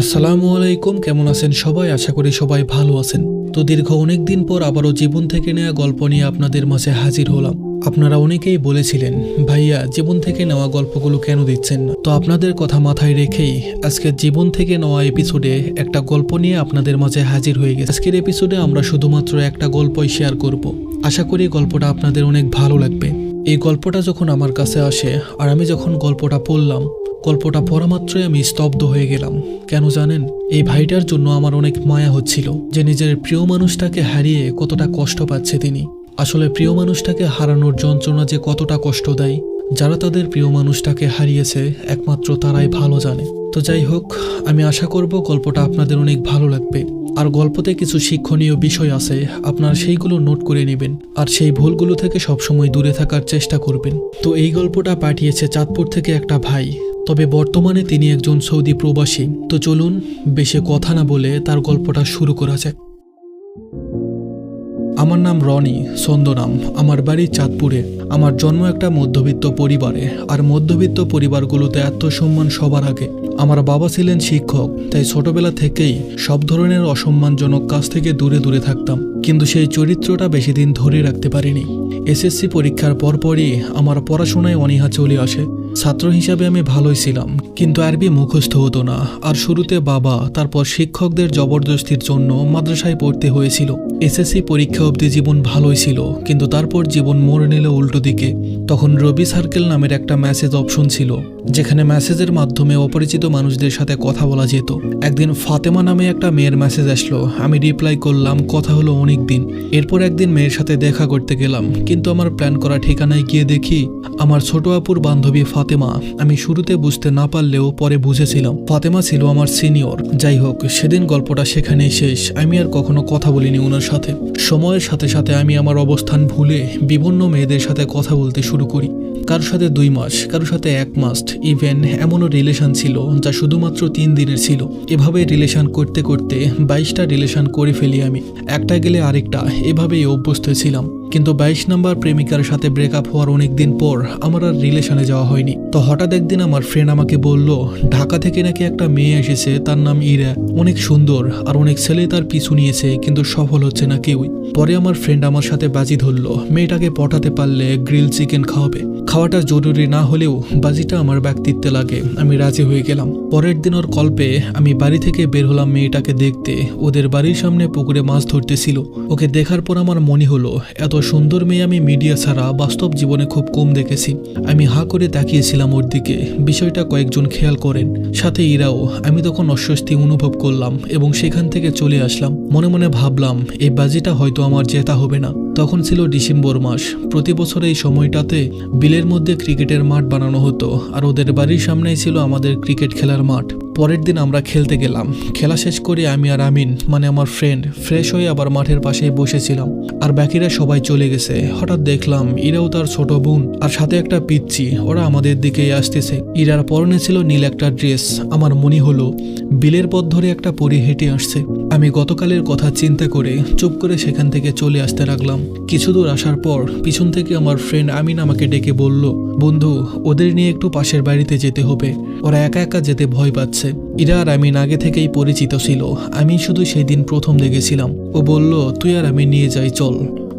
আসসালামু আলাইকুম, কেমন আছেন সবাই? আশা করি সবাই ভালো আছেন। তো দীর্ঘ অনেক দিন পর আবারও জীবন থেকে নেওয়া গল্প নিয়ে আপনাদের মাঝে হাজির হলাম। আপনারা অনেকেই বলেছিলেন, ভাইয়া জীবন থেকে নেওয়া গল্পগুলো কেন দিচ্ছেন না? তো আপনাদের কথা মাথায় রেখেই আজকে জীবন থেকে নেওয়া এপিসোডে একটা গল্প নিয়ে আপনাদের মাঝে হাজির হয়ে গেছে। আজকের এপিসোডে আমরা শুধুমাত্র একটা গল্পই শেয়ার করব। আশা করি গল্পটা আপনাদের অনেক ভালো লাগবে। এই গল্পটা যখন আমার কাছে আসে আর আমি যখন গল্পটা পড়লাম, গল্পটা পড়া মাত্রই আমি স্তব্ধ হয়ে গেলাম। কেন জানেন? এই ভাইটার জন্য আমার অনেক মায়া হচ্ছিল, যে নিজের প্রিয় মানুষটাকে হারিয়ে কতটা কষ্ট পাচ্ছে তিনি। আসলে প্রিয় মানুষটাকে হারানোর যন্ত্রণা যে কতটা কষ্ট দেয়, যারা তাদের প্রিয় মানুষটাকে হারিয়েছে একমাত্র তারাই ভালো জানে। তো যাই হোক, আমি আশা করব গল্পটা আপনাদের অনেক ভালো লাগবে। আর গল্পতে কিছু শিক্ষণীয় বিষয় আছে, আপনারা সেইগুলো নোট করে নেবেন আর সেই ভুলগুলো থেকে সবসময় দূরে থাকার চেষ্টা করবেন। তো এই গল্পটা পাঠিয়েছে চাঁদপুর থেকে একটা ভাই, তবে বর্তমানে তিনি একজন সৌদি প্রবাসী। তো চলুন বেশি কথা না বলে তার গল্পটা শুরু করা যাক। আমার নাম রনি, ছন্দনাম। আমার বাড়ি চাঁদপুরে। আমার জন্ম একটা মধ্যবিত্ত পরিবারে, আর মধ্যবিত্ত পরিবারগুলোতে আত্মসম্মান সবার আগে। আমার বাবা ছিলেন শিক্ষক, তাই ছোটবেলা থেকেই সব ধরনের অসম্মানজনক কাজ থেকে দূরে দূরে থাকতাম। কিন্তু সেই চরিত্রটা বেশি দিন ধরে রাখতে পারিনি। এসএসসি পরীক্ষার পরপরই আমার পড়াশোনায় অনীহা চলে আসে। ছাত্র হিসাবে আমি ভালোই ছিলাম, কিন্তু আরবি মুখস্থ হতো না। আর শুরুতে বাবা, তারপর শিক্ষকদের জবরদস্তির জন্য মাদ্রাসায় পড়তে হয়েছিল। এসএসসি পরীক্ষা অবধি জীবন ভালোই ছিল, কিন্তু তারপর জীবন মোড় নিল উল্টো দিকে। তখন রবি সার্কেল নামের একটা মেসেজ অপশন ছিল, যেখানে মেসেজের মাধ্যমে অপরিচিত মানুষদের সাথে কথা বলা যেত। একদিন ফাতেমা নামে একটা মেয়ের মেসেজ আসলো, আমি রিপ্লাই করলাম। কথা হলো অনেক দিন। এরপর একদিন মেয়ের সাথে দেখা করতে গেলাম, কিন্তু আমার প্ল্যান করা ঠিকানায় গিয়ে দেখি আমার ছোট আপুর বান্ধবী ফাতেমা। আমি শুরুতে বুঝতে না পারলেও পরে বুঝেছিলাম ফাতেমা ছিল আমার সিনিয়র। যাই হোক, সেদিন গল্পটা সেখানেই শেষ। আমি আর কখনো কথা বলিনি ওনার সাথে। সময়ের সাথে সাথে আমি আমার অবস্থান ভুলে বিভিন্ন মেয়েদের সাথে কথা বলতে শুরু করি। কারোর সাথে 2 মাস, কারোর সাথে 1 মাস, ইভেন এমনও রিলেশন ছিল যা শুধুমাত্র 3 দিনের ছিল। এভাবে রিলেশন করতে করতে 22টা রিলেশন করে ফেলি আমি। একটা গেলে আরেকটা, এভাবেই অভ্যস্ত ছিলাম। কিন্তু 22 নম্বর প্রেমিকার সাথে ব্রেকআপ হওয়ার অনেক দিন পর আমার আর রিলেশনে যাওয়া হয়নি। তো হঠাৎ একদিন আমার ফ্রেন্ড আমাকে বলল, ঢাকা থেকে নাকি একটা মেয়ে এসেছে, তার নাম ইরা, অনেক সুন্দর, আর অনেক ছেলে তার পিছু নিয়েছে, কিন্তু সফল হচ্ছে না কেউই। পরে আমার ফ্রেন্ড আমার সাথে বাজি ধরলো, মেয়েটাকে পটাতে পারলে গ্রিল চিকেন খাওয়াবে। খাওয়াটা জরুরি না হলেও বাজিটা আমার ব্যক্তিত্বে লাগে। আমি রাজি হয়ে গেলাম। পরের দিন ওর কল্পে আমি বাড়ি থেকে বের হলাম মেয়েটাকে দেখতে। ওদের বাড়ির সামনে পুকুরে মাছ ধরতেছিল। ওকে দেখার পর আমার মনে হলো, এত সুন্দর মেয়ে আমি মিডিয়া ছাড়া বাস্তব জীবনে খুব কম দেখেছি। আমি হাঁ করে তাকিয়েছিলাম ওর দিকে। বিষয়টা কয়েকজন খেয়াল করেন, সাথে ইরাও। আমি তখন অস্বস্তি অনুভব করলাম এবং সেখান থেকে চলে আসলাম। মনে মনে ভাবলাম, এই বাজিটা হয়তো আমার জেতা হবে না। তখন ছিল ডিসেম্বর মাস। প্রতি বছর এই সময়টাতে বিলের মধ্যে ক্রিকেটের মাঠ বানানো হতো, আর ওদের বাড়ির সামনেই ছিল আমাদের ক্রিকেট খেলার মাঠ। পরের দিন আমরা খেলতে গেলাম। খেলা শেষ করে আমি আর আমিন, মানে আমার ফ্রেন্ড, ফ্রেশ হয়ে আবার মাঠের পাশেই বসেছিলাম, আর বাকিরা সবাই চলে গেছে। হঠাৎ দেখলাম ইরাও তার ছোট বোন আর সাথে একটা পিচ্চি, ওরা আমাদের দিকেই আসতেছে। ইরার পরনে ছিল নীল একটা ড্রেস। আমার মনে হলো বিলের পথ ধরে একটা পরী হেঁটে আসছে। আমি গতকালের কথা চিন্তা করে চুপ করে সেখান থেকে চলে আসতে লাগলাম। কিছু দূর আসার পর পিছন থেকে আমার ফ্রেন্ড আমিন আমাকে ডেকে বলল, বন্ধু, ওদের নিয়ে একটু পাশের বাড়িতে যেতে হবে, ওরা একা একা যেতে ভয় পাচ্ছে। ইরা আর আমিন আগে থেকেই পরিচিত ছিল, আমি শুধু সেই দিন প্রথম দেখেছিলাম। ও বলল, তুই আর আমি নিয়ে যাই, চল।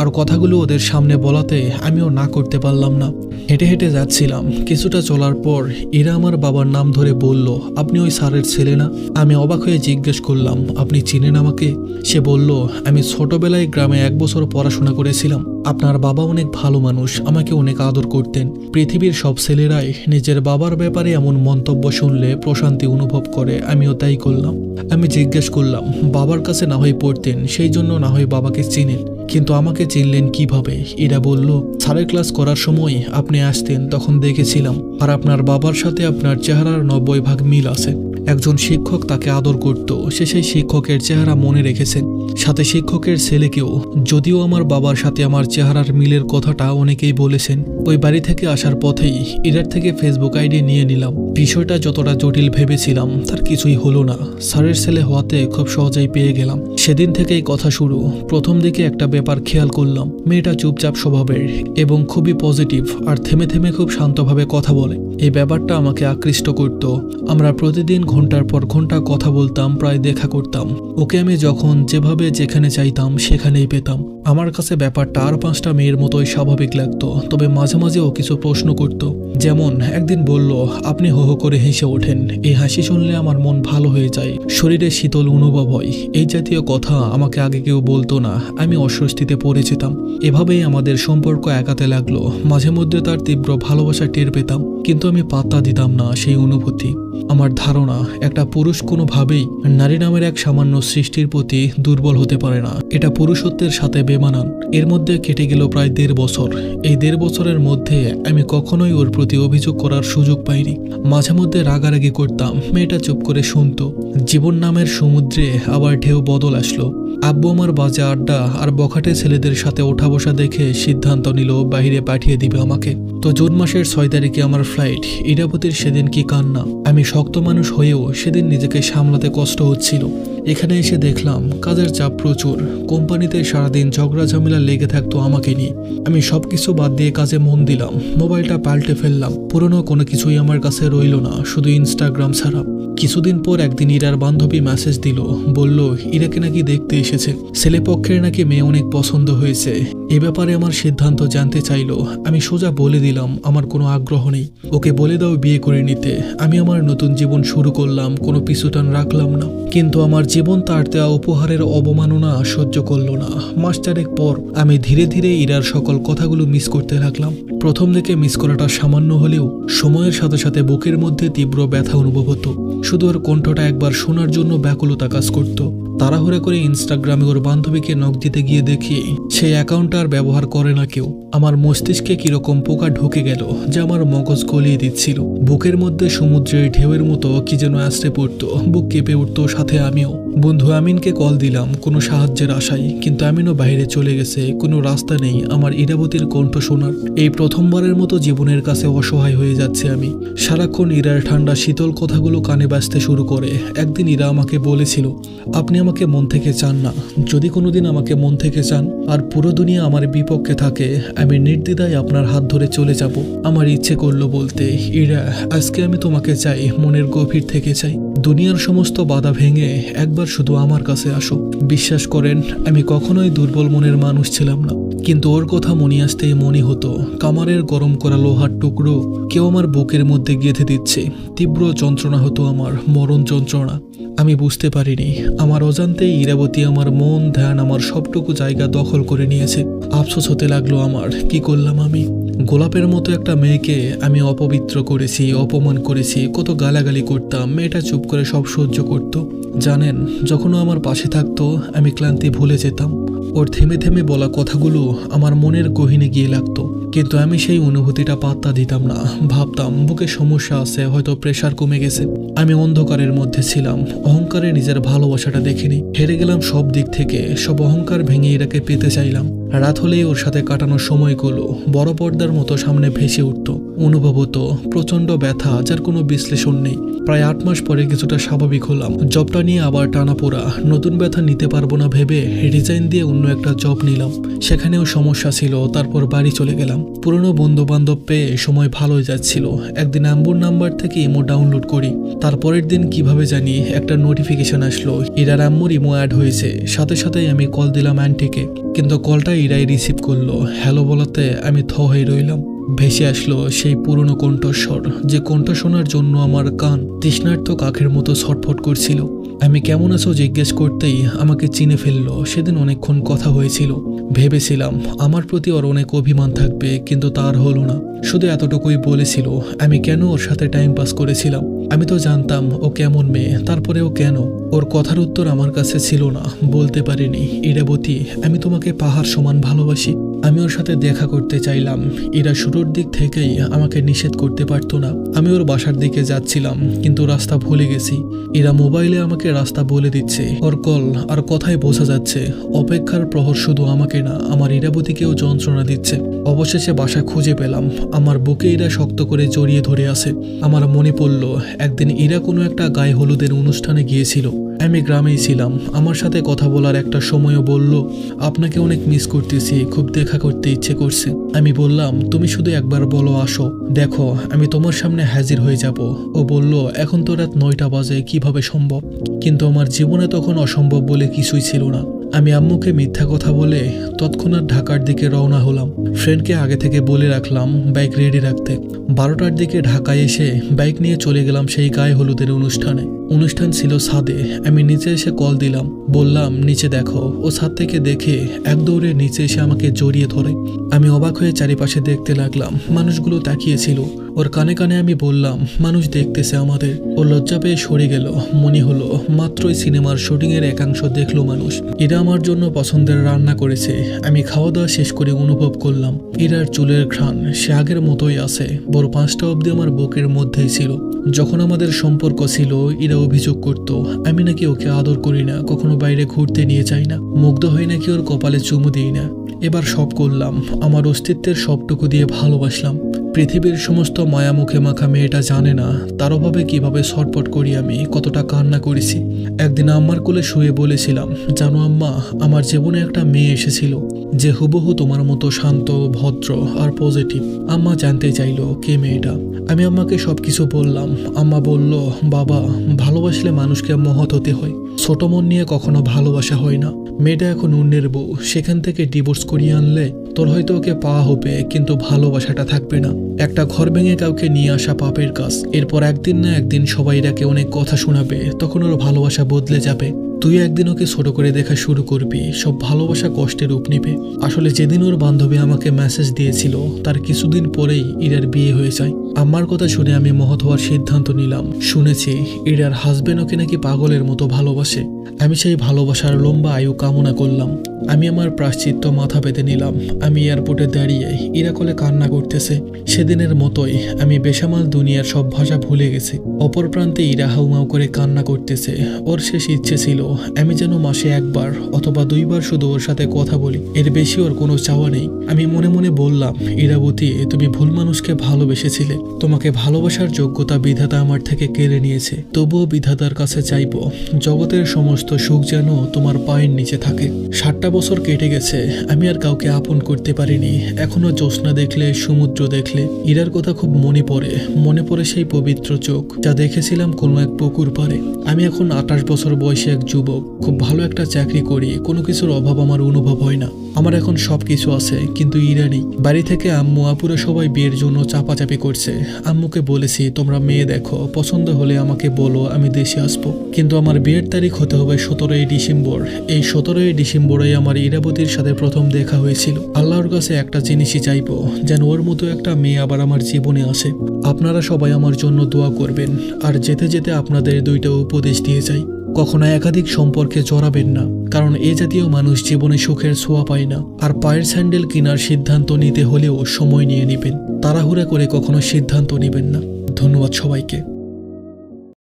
আর কথাগুলো ওদের সামনে বলাতে আমিও না করতে পারলাম না। হেঁটে হেঁটে যাচ্ছিলাম। কিছুটা চলার পর ইরা আমার বাবার নাম ধরে বলল, আপনি ওই স্যারের ছেলে না? আমি অবাক হয়ে জিজ্ঞেস করলাম, আপনি চিনেন আমাকে? সে বলল, আমি ছোটবেলায় গ্রামে 1 বছর পড়াশোনা করেছিলাম। আপনার বাবা অনেক ভালো মানুষ, আমাকে অনেক আদর করতেন। পৃথিবীর সব ছেলেরাই নিজের বাবার ব্যাপারে এমন মন্তব্য শুনলে প্রশান্তি অনুভব করে, আমিও তাই করলাম। আমি জিজ্ঞেস করলাম, বাবার কাছে না হয় পড়তেন, সেই জন্য না হয় বাবাকে চিনেন, কিন্তু আমাকে চিনলেন কিভাবে? এরা বলল, স্যারের ক্লাস করার সময় আপনি আসতেন, তখন দেখেছিলাম। আর আপনার বাবার সাথে আপনার চেহারার 90 ভাগ মিল আছে। একজন শিক্ষক তাকে আদর করত, সে সেই শিক্ষকের চেহারা মনে রেখেছেন। সাথে শিক্ষকের ছেলেকেও। যদিও আমার বাবার সাথে আমার চেহারার মিলের কথাটা অনেকেই বলেছেন। ওই বাড়ি থেকে আসার পথেই ইরার থেকে ফেসবুক আইডি নিয়ে নিলাম। বিষয়টা যতটা জটিল ভেবেছিলাম তার কিছুই হলো না। স্যারের ছেলে হওয়াতে খুব সহজেই পেয়ে গেলাম। সেদিন থেকেই কথা শুরু। প্রথম দিকে একটা ব্যাপার খেয়াল করলাম, মেয়েটা চুপচাপ স্বভাবের এবং খুবই পজিটিভ, আর থেমে থেমে খুব শান্তভাবে কথা বলে। এই ব্যাপারটা আমাকে আকৃষ্ট করত। আমরা প্রতিদিন ঘন্টার পর ঘন্টা কথা বলতাম, প্রায় দেখা করতাম। ওকে আমি যখন যেভাবে যেখানে চাইতাম সেখানেই পেতাম। আমার কাছে ব্যাপারটা আর 5টা মেয়ের মতোই স্বাভাবিক লাগতো। তবে মাঝে মাঝে ও কিছু প্রশ্ন করত। যেমন একদিন বলল, আপনি হো হো করে হেসে ওঠেন, এই হাসি শুনলে আমার মন ভালো হয়ে যায়, শরীরে শীতল অনুভব হয়। এই জাতীয় কথা আমাকে আগে কেউ বলতো না। আমি অস্বস্তিতে পড়ে যেতাম। এভাবেই আমাদের সম্পর্ক একাতে লাগলো। মাঝে মধ্যে তার তীব্র ভালোবাসা টের পেতাম, কিন্তু আমি পাত্তা দিতাম না সেই অনুভূতি। আমার ধারণা, একটা পুরুষ কোনোভাবেই নারী নামের এক সামান্য সৃষ্টির প্রতি দুর্বল হতে পারে না। এটা পুরুষত্বের সাথে বেমানান। এর মধ্যে কেটে গেল প্রায় 1.5 বছর। এই 1.5 বছরের মধ্যে আমি কখনোই ওর প্রতি অভিযোগ করার সুযোগ পাইনি। মাঝে মধ্যে রাগারাগি করতাম, মেয়েটা চুপ করে শুনতো। জীবন নামের সমুদ্রে আবার ঢেউ বদল আসলো। আব্বু আমার বাজে আড্ডা আর বখাটে ছেলেদের সাথে ওঠা বসা দেখে সিদ্ধান্ত নিল বাইরে পাঠিয়ে দিবে আমাকে। তো জুন মাসের 6 তারিখে আমার ফ্লাইট। ইরাবতীর সেদিন কি কান্না! আমি শক্ত মানুষ হয়েও সেদিন নিজেকে সামলাতে কষ্ট হচ্ছিল। এখানে এসে দেখলাম কাজের চাপ প্রচুর। কোম্পানিতে সারাদিন ঝগড়া ঝামেলা লেগে থাকতো আমাকে নিয়ে। আমি সবকিছু বাদ দিয়ে কাজে মন দিলাম। মোবাইলটা পাল্টে ফেললাম। পুরনো কোনো কিছুই আমার কাছে রইল না, শুধু ইনস্টাগ্রাম ছাড়া। কিছুদিন পর একদিন ইরার বান্ধবী মেসেজ দিল, বলল ইরাকে নাকি দেখতে এসেছে। ছেলেপক্ষের নাকি মেয়ে অনেক পছন্দ হয়েছে। এ ব্যাপারে আমার সিদ্ধান্ত জানতে চাইলো। আমি সোজা বলে দিলাম আমার কোনো আগ্রহ নেই। ওকে বলে দাও বিয়ে করে নিতে। আমি আমার নতুন জীবন শুরু করলাম, কোনো পিছুটান রাখলাম না। কিন্তু আমার জীবন তার দেওয়া উপহারের অবমাননা সহ্য করলো না। মাস 4 পর আমি ধীরে ধীরে ইরার সকল কথাগুলো মিস করতে লাগলাম। প্রথম দিকে মিস করাটা সামান্য হলেও সময়ের সাথে সাথে বুকের মধ্যে তীব্র ব্যথা অনুভব হতো। শুধু ওর কণ্ঠটা একবার শোনার জন্য ব্যাকুলতা কাজ করত। তাড়াহুড়া করে ইনস্টাগ্রামে ওর বান্ধবীকে নক দিতে গিয়ে দেখি সেই অ্যাকাউন্ট আর ব্যবহার করে না কেউ। আমার মস্তিষ্কে কিরকম পোকা ঢুকে গেল যে আমার মগজ গলিয়ে দিচ্ছিল। বুকের মধ্যে সমুদ্রের ঢেউয়ের মতো কি যেন আশ্রে পড়তো। বুক কেঁপে উঠতো, সাথে আমিও। বন্ধু আমিনকে কল দিলাম কোনো সাহায্যের আশায়, কিন্তু আমিনও বাইরে চলে গেছে। কোনো রাস্তা নেই আমার ইরাবতীর কণ্ঠ শোনার। এই প্রথমবারের মতো জীবনের কাছে অসহায় হয়ে যাচ্ছে আমি। সারাক্ষণ ইরার ঠান্ডা শীতল কথাগুলো কানে বাজতে শুরু করে। একদিন ইরা আমাকে বলেছিল, আপনি আমাকে মন থেকে চান না? যদি কোনোদিন আমাকে মন থেকে চান আর পুরো দুনিয়া আমার বিপক্ষে থাকে, আমি নির্দ্বিধায় আপনার হাত ধরে চলে যাব। আমার ইচ্ছে করলো বলতে, ইরা আজকে আমি তোমাকে চাই, মনের গভীর থেকে চাই। দুনিয়ার সমস্ত বাধা ভেঙে একবার শুধু আমার কাছে আসো। বিশ্বাস করেন আমি কখনোই দুর্বল মনের মানুষ ছিলাম না, কিন্তু ওর কথা মনে আসতেই মনে হতো কামারের গরম করা লোহার টুকরো কেউ আমার বুকের মধ্যে গেঁথে দিচ্ছে। তীব্র যন্ত্রণা হতো আমার, মরণ যন্ত্রণা। আমি বুঝতে পারিনি আমার অজান্তেই ইরাবতী আমার মন ধ্যান আমার সবটুকু জায়গা দখল করে নিয়েছে। আফসোস হতে লাগলো আমার, কি করলাম আমি? গোলাপের মতো একটা মেয়েকে আমি অপবিত্র করেছি, অপমান করেছি, কত গালাগালি করতাম। মেয়েটা চুপ করে সব সহ্য করত। জানেন, যখন ও আমার পাশে থাকতো আমি ক্লান্তি ভুলে যেতাম। ওর থেমে থেমে বলা কথাগুলো আমার মনের গহীনে গিয়ে লাগতো, কিন্তু আমি সেই অনুভূতিটা পাত্তা দিতাম না। ভাবতাম বুকে সমস্যা আছে, হয়তো প্রেশার কমে গেছে। আমি অন্ধকারের মধ্যে ছিলাম, অহংকারে নিজের ভালোবাসাটা দেখিনি। হেরে গেলাম সব দিক থেকে। সব অহংকার ভেঙে এটাকে পেতে চাইলাম। রাত হলেই ওর সাথে কাটানোর সময়গুলো বড় পর্দার মতো সামনে ভেসে উঠত। অনুভব হতো প্রচন্ড ব্যথা যার কোনো বিশ্লেষণ নেই। প্রায় 8 মাস পরে কিছুটা স্বাভাবিক হলাম। জবটা নিয়ে আবার টানাপোড়া। নতুন ব্যথা নিতে পারবো না ভেবে রিজাইন দিয়ে অন্য একটা জব নিলাম। সেখানেও সমস্যা ছিল। তারপর বাড়ি চলে গেলাম। পুরনো বন্ধু বান্ধব পেয়ে সময় ভালোই যাচ্ছিল। একদিন আম্বুর নাম্বার থেকে ইমো ডাউনলোড করি। তারপরের দিন কিভাবে জানি একটা নোটিফিকেশন আসলো, ইরার আম্মুর ইমো অ্যাড হয়েছে। সাথে সাথেই আমি কল দিলাম আন্টিকে, কিন্তু কলটা ইরাই রিসিভ করলো। হ্যালো বলাতে আমি থ হয়ে রইলাম। ভেসে আসলো সেই পুরনো কণ্ঠস্বর, যে কণ্ঠ শোনার জন্য আমার কান তৃষ্ণার্ত কাকের মতো ছটফট করছিল। আমি কেমন আছো জিজ্ঞেস করতেই আমাকে চিনে ফেললো। সেদিন অনেকক্ষণ কথা হয়েছিল। ভেবেছিলাম আমার প্রতি ওর অনেক অভিমান থাকবে, কিন্তু তার হলো না। শুধু এতটুকুই বলেছিল আমি কেন ওর সাথে টাইম পাস করেছিলাম। আমি তো জানতাম ও কেমন মেয়ে, তারপরেও কেন? ওর কথার উত্তর আমার কাছে ছিল না। বলতে পারিনি, ইরাবতী আমি তোমাকে পাহাড় সমান ভালোবাসি। আমি ওর সাথে দেখা করতে চাইলাম। ইরা শুরুর দিক থেকেই আমাকে নিষেধ করতে পারতো না। আমি ওর বাসার দিকে যাচ্ছিলাম, কিন্তু রাস্তা ভুলে গেছি। ইরা মোবাইলে আমাকে রাস্তা বলে দিচ্ছে। ওর কল আর কথায় বোঝা যাচ্ছে অপেক্ষার প্রহর শুধু আমাকে না, আমার ইরাবতীকেও যন্ত্রণা দিচ্ছে। অবশেষে বাসা খুঁজে পেলাম। আমার বুকে ইরা শক্ত করে জড়িয়ে ধরে আছে। আমার মনে পড়ল একদিন ইরা কোনো একটা গায়ে হলুদের অনুষ্ঠানে গিয়েছিল। আমি গ্রামেই ছিলাম। আমার সাথে কথা বলার একটা সময়ও বলল, আপনাকে অনেক মিস করতেছি, খুব দেখা করতে ইচ্ছে করছে। আমি বললাম, তুমি শুধু একবার বলো আসো, দেখো আমি তোমার সামনে হাজির হয়ে যাব। ও বলল, এখন তো রাত 9টা বাজে, কিভাবে সম্ভব? কিন্তু আমার জীবনে তখন অসম্ভব বলে কিছুই ছিল না। আমি আম্মুকে মিথ্যা কথা বলে তৎক্ষণাৎ ঢাকার দিকে রওনা হলাম। ফ্রেন্ডকে আগে থেকে বলে রাখলাম বাইক রেডি রাখতে। 12টার দিকে ঢাকায় এসে বাইক নিয়ে চলে গেলাম সেই গায়ে হলুদের অনুষ্ঠানে। অনুষ্ঠান ছিল ছাদে। আমি নিচে এসে কল দিলাম, বললাম নিচে দেখো। ও ছাদ থেকে দেখে এক দৌড়ে নিচে এসে আমাকে জড়িয়ে ধরে। আমি অবাক হয়ে চারিপাশে দেখতে লাগলাম। মানুষগুলো তাকিয়েছিল। ওর কানে কানে আমি বললাম, মানুষ দেখতেছে আমাদের। ও লজ্জা পেয়ে সরে গেল। মনে হলো মাত্রই সিনেমার শুটিং এর একাংশ দেখলো মানুষ। এরা আমার জন্য পছন্দের রান্না করেছে। আমি খাওয়া দাওয়া শেষ করে অনুভব করলাম ইরার চুলের ঘ্রাণ সে আগের মতোই আছে। বড় 5টা অবধি আমার বুকের মধ্যেই ছিল। যখন আমাদের সম্পর্ক ছিল, ইরা অভিযোগ করত আমি নাকি ওকে আদর করি না, কখনো বাইরে ঘুরতে নিয়ে যাই না, মুগ্ধ হয়ে নাকি ওর কপালে চুমু দিই না। এবার সব করলাম, আমার অস্তিত্বের সবটুকু দিয়ে ভালোবাসলাম। পৃথিবীর সমস্ত মায়া মুখে মাখা মেয়েটা জানে না তার অভাবে কিভাবে ছটফট করি আমি, কতটা কান্না করেছি। একদিন আম্মার কোলে শুয়ে বলেছিলাম, জানো আম্মা, আমার জীবনে একটা মেয়ে এসেছিল যে হুবহু তোমার মতো শান্ত, ভদ্র আর পজিটিভ। আম্মা জানতে চাইলো কে মেয়েটা। আমি আম্মাকে সবকিছু বললাম। আম্মা বলল, বাবা, ভালোবাসলে মানুষকে মহৎ হতে হয়, ছোট মন নিয়ে কখনো ভালোবাসা হয় না। মেয়েটা এখন অন্যের বউ, সেখান থেকে ডিভোর্স করিয়ে আনলে তোর হয়তো ওকে পাওয়া হবে, কিন্তু ভালোবাসাটা থাকবে না। একটা ঘর ভেঙে কাউকে নিয়ে আসা পাপের কাজ। এরপর একদিন না একদিন সবাই এটাকে অনেক কথা শোনাবে, তখন ওর ভালোবাসা বদলে যাবে। তুই একদিন ওকে ছোট করে দেখা শুরু করবি, সব ভালোবাসা কষ্টের রূপ নিবে। আসলে যেদিন ওর বান্ধবী আমাকে মেসেজ দিয়েছিল তার কিছুদিন পরেই ইরার বিয়ে হয়ে যায়। আমার কথা শুনে আমি মহৎ হওয়ার সিদ্ধান্ত নিলাম। শুনেছি ইরার হাজবেন্ড ওকে নাকি পাগলের মতো ভালোবাসে। আমি সেই ভালোবাসার লম্বা আয়ু কামনা করলাম। আমি আমার প্রায়শ্চিত্ত মাথা পেতে নিলাম। আমি এয়ারপোর্টে দাঁড়িয়ে ইরা কোলে কান্না করতেছে। সেদিনের মতোই আমি বেসামাল দুনিয়ার সব ভাষা ভুলে গেছি। অপর প্রান্তে ইরা হাউমাউ করে কান্না করতেছে। ওর শেষ ইচ্ছে ছিল আমি যেন মাসে 1বার অথবা 2বার শুধু ওর সাথে কথা বলি, এর বেশি ওর কোনো চাওয়া নেই। আমি মনে মনে বললাম, ইরাবতী, তুমি ভুল মানুষকে ভালোবেসেছিলে। তোমাকে ভালোবাসার যোগ্যতা বিধাতা আমার থেকে কেড়ে নিয়েছে। তবুও বিধাতার কাছে চাইব জগতের সমস্ত সুখ যেন তোমার পায়ের নিচে থাকে। 7টা বছর কেটে গেছে, আমি আর কাউকে আপন করতে পারিনি। এখনো জ্যোৎস্না দেখলে, সমুদ্র দেখলে ইরার কথা খুব মনে পড়ে সেই পবিত্র চোখ যা দেখেছিলাম কোনো এক পুকুর পাড়ে। আমি এখন 28 বছর বয়সী এক যুবক, খুব ভালো একটা চাকরি করি, কোনো কিছুর অভাব আমার অনুভব হয় না। আমার এখন সবকিছু আছে, কিন্তু ইরা নেই। বাড়ি থেকে আম্মু আপুরা সবাই বিয়ের জন্য চাপাচাপি করছে। আম্মুকে বলেছি, তোমরা মেয়ে দেখো, পছন্দ হলে আমাকে বলো, আমি দেশে আসবো। কিন্তু আমার বিয়ের তারিখ হতে হবে 17ই ডিসেম্বর। এই 17ই ডিসেম্বরে আমার ইরাবতীর সাথে প্রথম দেখা হয়েছিল। আল্লাহর কাছে একটা জিনিসই চাইবো, যেন ওর মতো একটা মেয়ে আবার আমার জীবনে আসে। আপনারা সবাই আমার জন্য দোয়া করবেন। আর যেতে যেতে আপনাদের 2টা উপদেশ দিয়ে যাই, কখনো একাধিক সম্পর্কে জড়াবেন না, কারণ এ জাতীয় মানুষ জীবনে সুখের ছোঁয়া পায় না। আর পায়ের স্যান্ডেল কেনার সিদ্ধান্ত নিতে হলেও সময় নিয়ে নেবেন, তাড়াহুড়া করে কখনো সিদ্ধান্ত নেবেন না। ধন্যবাদ সবাইকে।